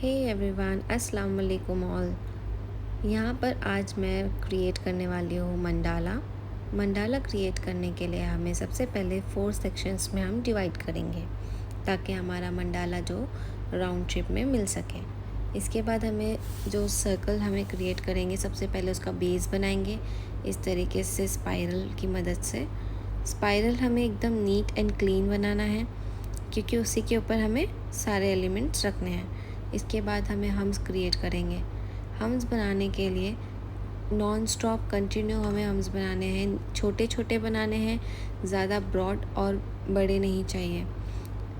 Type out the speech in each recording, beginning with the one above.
Hey everyone, अस्सलाम वालेकुम all. यहाँ पर आज मैं क्रिएट करने वाली हूँ मंडाला। मंडाला क्रिएट करने के लिए हमें सबसे पहले 4 सेक्शंस में हम डिवाइड करेंगे ताकि हमारा मंडाला जो राउंड शेप में मिल सके। इसके बाद हमें जो सर्कल हमें क्रिएट करेंगे, सबसे पहले उसका बेस बनाएंगे इस तरीके से स्पाइरल की मदद से। स्पाइरल हमें एकदम नीट एंड क्लीन बनाना है क्योंकि उसी के ऊपर हमें सारे एलिमेंट्स रखने हैं। इसके बाद हमें हम्स क्रिएट करेंगे। हम्स बनाने के लिए नॉन स्टॉप कंटिन्यू हमें हम्स बनाने हैं, छोटे छोटे बनाने हैं, ज़्यादा ब्रॉड और बड़े नहीं चाहिए।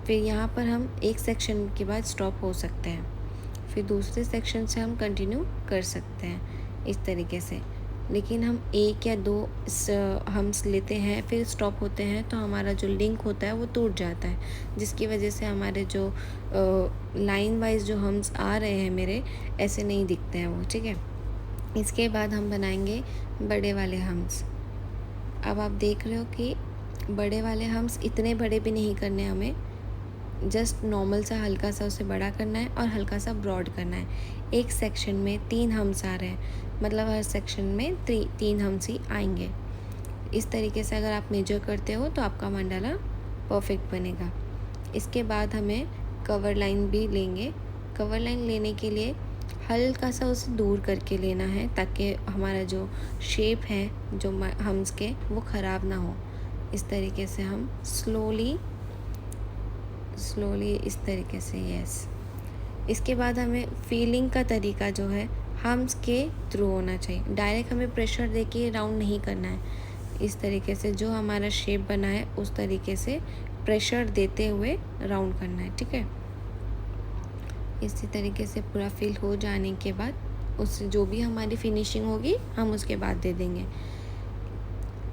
फिर यहाँ पर हम एक सेक्शन के बाद स्टॉप हो सकते हैं, फिर दूसरे सेक्शन से हम कंटिन्यू कर सकते हैं इस तरीके से। लेकिन हम एक या दो हम्स लेते हैं फिर स्टॉप होते हैं तो हमारा जो लिंक होता है वो टूट जाता है, जिसकी वजह से हमारे जो लाइन वाइज जो हम्स आ रहे हैं मेरे ऐसे नहीं दिखते हैं वो, ठीक है। इसके बाद हम बनाएंगे बड़े वाले हम्स। अब आप देख रहे हो कि बड़े वाले हम्स इतने बड़े भी नहीं करने हमें, जस्ट नॉर्मल सा हल्का सा उसे बड़ा करना है और हल्का सा ब्रॉड करना है। एक सेक्शन में 3 हम्स आ रहे हैं, मतलब हर सेक्शन में 3 हम्स ही आएंगे। इस तरीके से अगर आप मेजर करते हो तो आपका मंडाला परफेक्ट बनेगा। इसके बाद हमें कवर लाइन भी लेंगे। कवर लाइन लेने के लिए हल्का सा उसे दूर करके लेना है ताकि हमारा जो शेप है जो हम्स के वो ख़राब ना हो। इस तरीके से हम स्लोली इस तरीके से, यस। इसके बाद हमें फीलिंग का तरीका जो है हम्स के थ्रू होना चाहिए। डायरेक्ट हमें प्रेशर देके राउंड नहीं करना है। इस तरीके से जो हमारा शेप बना है उस तरीके से प्रेशर देते हुए राउंड करना है, ठीक है। इसी तरीके से पूरा फिल हो जाने के बाद उससे जो भी हमारी फिनिशिंग होगी हम उसके बाद दे देंगे।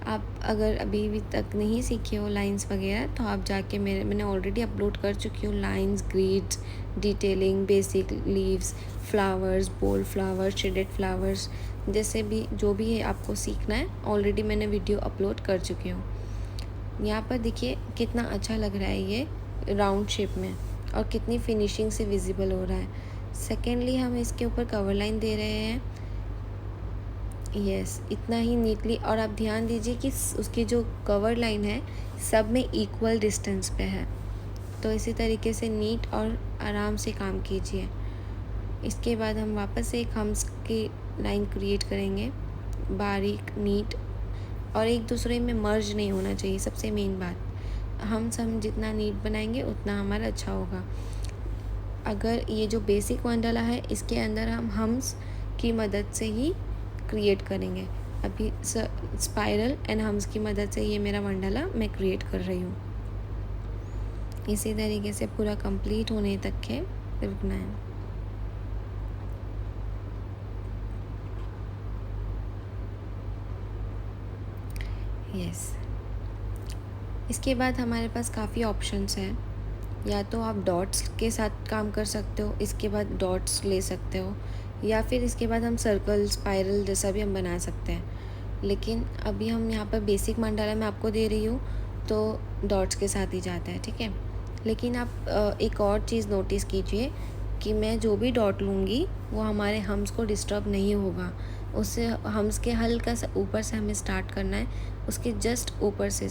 आप अगर अभी भी तक नहीं सीखे हो लाइंस वगैरह तो आप जाके मैंने ऑलरेडी अपलोड कर चुकी हूँ lines, grids, detailing, basic leaves, flowers, bold flowers, shaded flowers, जैसे भी जो भी है आपको सीखना है ऑलरेडी मैंने वीडियो अपलोड कर चुकी हूँ। यहाँ पर देखिए कितना अच्छा लग रहा है ये राउंड शेप में और कितनी फिनिशिंग से विजिबल हो रहा है। सेकेंडली हम इसके ऊपर कवर लाइन दे रहे हैं, यस, इतना ही नीटली। और आप ध्यान दीजिए कि उसकी जो कवर लाइन है सब में इक्वल डिस्टेंस पे है, तो इसी तरीके से नीट और आराम से काम कीजिए। इसके बाद हम वापस से एक हम्स की लाइन क्रिएट करेंगे, बारीक, नीट, और एक दूसरे में मर्ज नहीं होना चाहिए। सबसे मेन बात, हम जितना नीट बनाएंगे उतना हमारा अच्छा होगा। अगर ये जो बेसिक मंडाला है इसके अंदर हम हम्स की मदद से ही क्रिएट करेंगे। अभी स्पाइरल एंड हम्स की मदद से ये मेरा मंडाला मैं क्रिएट कर रही हूँ। इसी तरीके से पूरा कंप्लीट होने तक के रुकना है। यस। इसके बाद हमारे पास काफ़ी ऑप्शंस हैं। या तो आप डॉट्स के साथ काम कर सकते हो, इसके बाद डॉट्स ले सकते हो, या फिर इसके बाद हम सर्कल, स्पाइरल जैसा भी हम बना सकते हैं। लेकिन अभी हम यहाँ पर बेसिक मंडाला मैं आपको दे रही हूँ तो डॉट्स के साथ ही जाता है, ठीक है। लेकिन आप एक और चीज़ नोटिस कीजिए कि मैं जो भी डॉट लूँगी वो हमारे हम्स को डिस्टर्ब नहीं होगा। उससे हम्स के हल्का सा ऊपर से हमें स्टार्ट करना है, उसके जस्ट ऊपर से,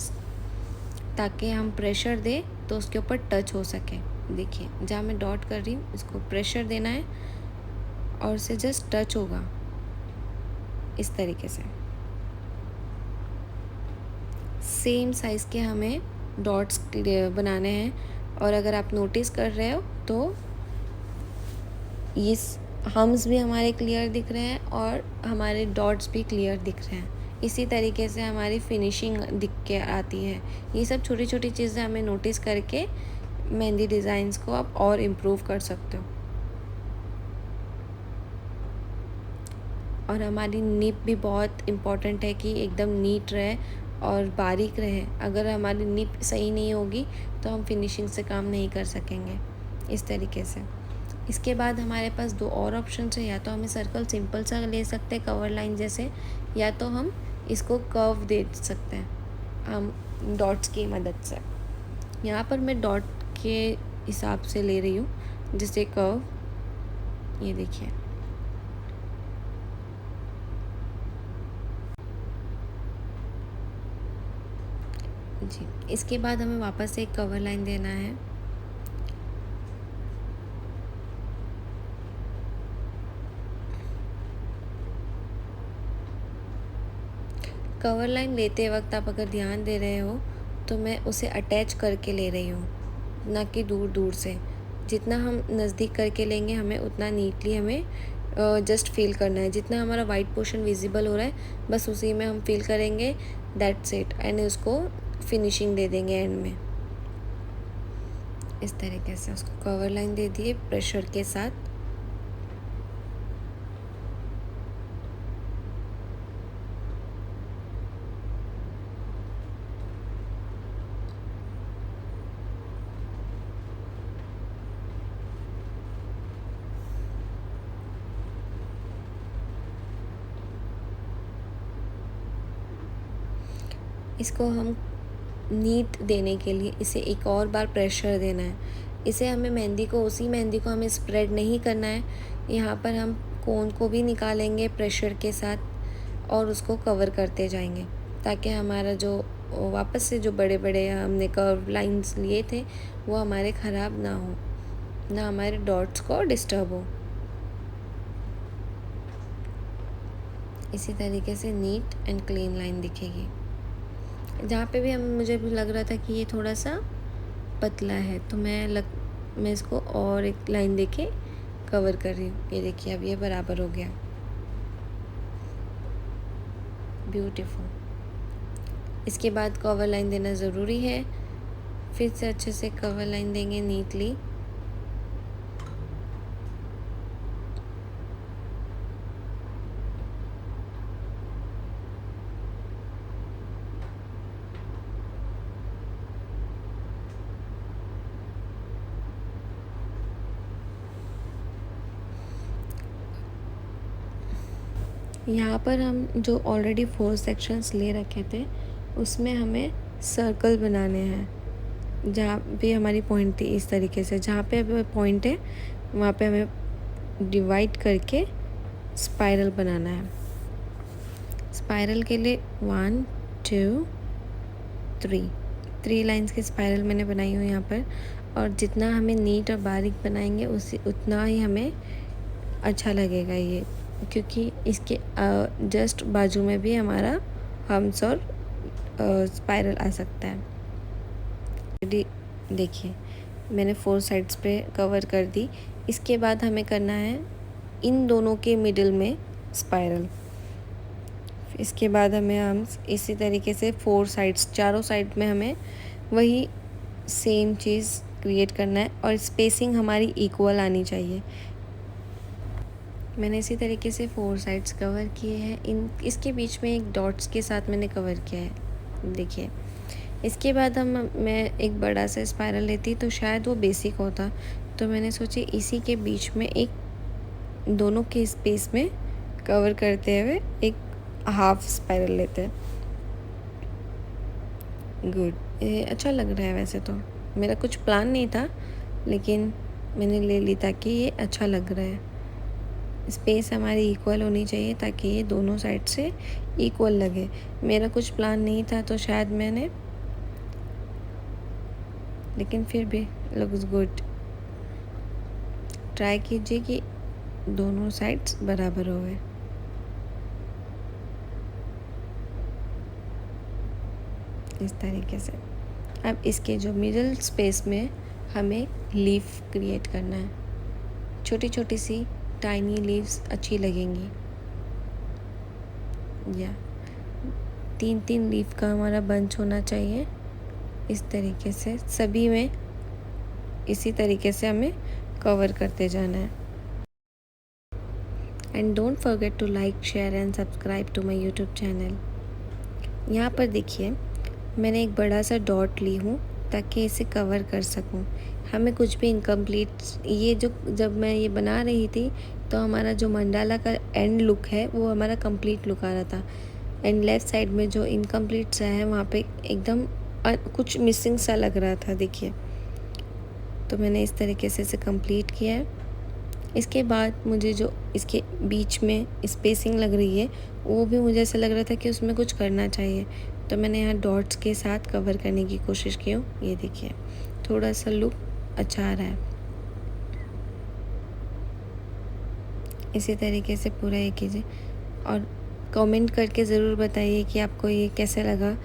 ताकि हम प्रेशर दें तो उसके ऊपर टच हो सके। देखिए जहाँ मैं डॉट कर रही हूँ इसको प्रेशर देना है और उससे जस्ट टच होगा इस तरीके से। सेम साइज़ के हमें डॉट्स बनाने हैं। और अगर आप नोटिस कर रहे हो तो इस हम्स भी हमारे क्लियर दिख रहे हैं और हमारे डॉट्स भी क्लियर दिख रहे हैं। इसी तरीके से हमारी फिनिशिंग दिख के आती है। ये सब छोटी छोटी चीज़ें हमें नोटिस करके मेहंदी डिज़ाइंस को आप और इम्प्रूव कर सकते हो। और हमारी निप भी बहुत इम्पॉर्टेंट है कि एकदम नीट रहे और बारीक रहे। अगर हमारी निप सही नहीं होगी तो हम फिनिशिंग से काम नहीं कर सकेंगे इस तरीके से। इसके बाद हमारे पास 2 और ऑप्शन है, या तो हमें सर्कल सिंपल सा ले सकते हैं कवर लाइन जैसे, या तो हम इसको कर्व दे सकते हैं हम डॉट्स की मदद से। यहाँ पर मैं डॉट के हिसाब से ले रही हूँ, जैसे कर्व ये देखिए। जी, इसके बाद हमें वापस से एक कवर लाइन देना है। कवर लाइन लेते वक्त आप अगर ध्यान दे रहे हो तो मैं उसे अटैच करके ले रही हूँ, ना कि दूर दूर से। जितना हम नज़दीक करके लेंगे हमें उतना नीटली हमें जस्ट फील करना है। जितना हमारा वाइट पोर्शन विजिबल हो रहा है बस उसी में हम फील करेंगे, दैट्स इट। एंड उसको फिनिशिंग दे देंगे एंड में। इस तरीके से उसको कवर लाइन दे दिए प्रेशर के साथ। इसको हम नीट देने के लिए इसे एक और बार प्रेशर देना है। इसे हमें उसी मेहंदी को हमें स्प्रेड नहीं करना है। यहाँ पर हम कोन को भी निकालेंगे प्रेशर के साथ और उसको कवर करते जाएंगे, ताकि हमारा जो वापस से जो बड़े बड़े हमने कर्व लाइंस लिए थे वो हमारे ख़राब ना हो, ना हमारे डॉट्स को डिस्टर्ब हो। इसी तरीके से नीट एंड क्लीन लाइन दिखेगी। जहाँ पे भी मुझे भी लग रहा था कि ये थोड़ा सा पतला है तो मैं इसको और एक लाइन देके कवर कर रही हूँ। ये देखिए अब ये बराबर हो गया, ब्यूटीफुल। इसके बाद कवर लाइन देना ज़रूरी है। फिर से अच्छे से कवर लाइन देंगे नीटली। यहाँ पर हम जो ऑलरेडी 4 सेक्शंस ले रखे थे उसमें हमें सर्कल बनाने हैं। जहाँ भी हमारी पॉइंट थी इस तरीके से, जहाँ पे अभी पॉइंट है वहाँ पे हमें डिवाइड करके स्पाइरल बनाना है। स्पाइरल के लिए 1 2 3 लाइंस की स्पाइरल मैंने बनाई हुई यहाँ पर। और जितना हमें नीट और बारीक बनाएंगे उतना ही हमें अच्छा लगेगा ये, क्योंकि इसके जस्ट बाजू में भी हमारा हम्स और स्पाइरल आ सकता है। देखिए मैंने 4 साइड्स पे कवर कर दी। इसके बाद हमें करना है इन दोनों के मिडिल में स्पाइरल। इसके बाद हम इसी तरीके से 4 साइड्स, चारों साइड में हमें वही सेम चीज़ क्रिएट करना है और स्पेसिंग हमारी इक्वल आनी चाहिए। मैंने इसी तरीके से 4 साइड्स कवर किए हैं। इसके बीच में एक डॉट्स के साथ मैंने कवर किया है, देखिए। इसके बाद मैं एक बड़ा सा स्पाइरल लेती तो शायद वो बेसिक होता, तो मैंने सोची इसी के बीच में एक दोनों के स्पेस में कवर करते हुए एक हाफ स्पाइरल लेते हैं। गुड, ये अच्छा लग रहा है। वैसे तो मेरा कुछ प्लान नहीं था लेकिन मैंने ले ली ताकि ये अच्छा लग रहा है। स्पेस हमारी इक्वल होनी चाहिए ताकि ये दोनों साइड से इक्वल लगे। मेरा कुछ प्लान नहीं था तो शायद मैंने, लेकिन फिर भी लुक्स गुड। ट्राई कीजिए कि दोनों साइड्स बराबर होवे। इस तरीके से अब इसके जो मिडल स्पेस में हमें लीफ क्रिएट करना है। छोटी छोटी सी टाइनी लीव्स अच्छी लगेंगी। या 3 लीफ का हमारा बंच होना चाहिए। इस तरीके से सभी में इसी तरीके से हमें कवर करते जाना है। And don't forget to like, share and subscribe to my YouTube channel. यहाँ पर देखिए मैंने एक बड़ा सा डॉट ली हूँ ताकि इसे कवर कर सकूँ। हमें कुछ भी इनकम्प्लीट, ये जो जब मैं ये बना रही थी तो हमारा जो मंडाला का एंड लुक है वो हमारा कंप्लीट लुक आ रहा था। एंड लेफ़्ट साइड में जो इनकम्प्लीट सा है वहाँ पे एकदम कुछ मिसिंग सा लग रहा था, देखिए। तो मैंने इस तरीके से इसे कंप्लीट किया है। इसके बाद मुझे जो इसके बीच में स्पेसिंग लग रही है वो भी मुझे ऐसा लग रहा था कि उसमें कुछ करना चाहिए, तो मैंने यहाँ डॉट्स के साथ कवर करने की कोशिश की हूँ। ये देखिए थोड़ा सा लुक अच्छा आ रहा है। इसी तरीके से पूरा ये कीजिए और कमेंट करके ज़रूर बताइए कि आपको ये कैसे लगा।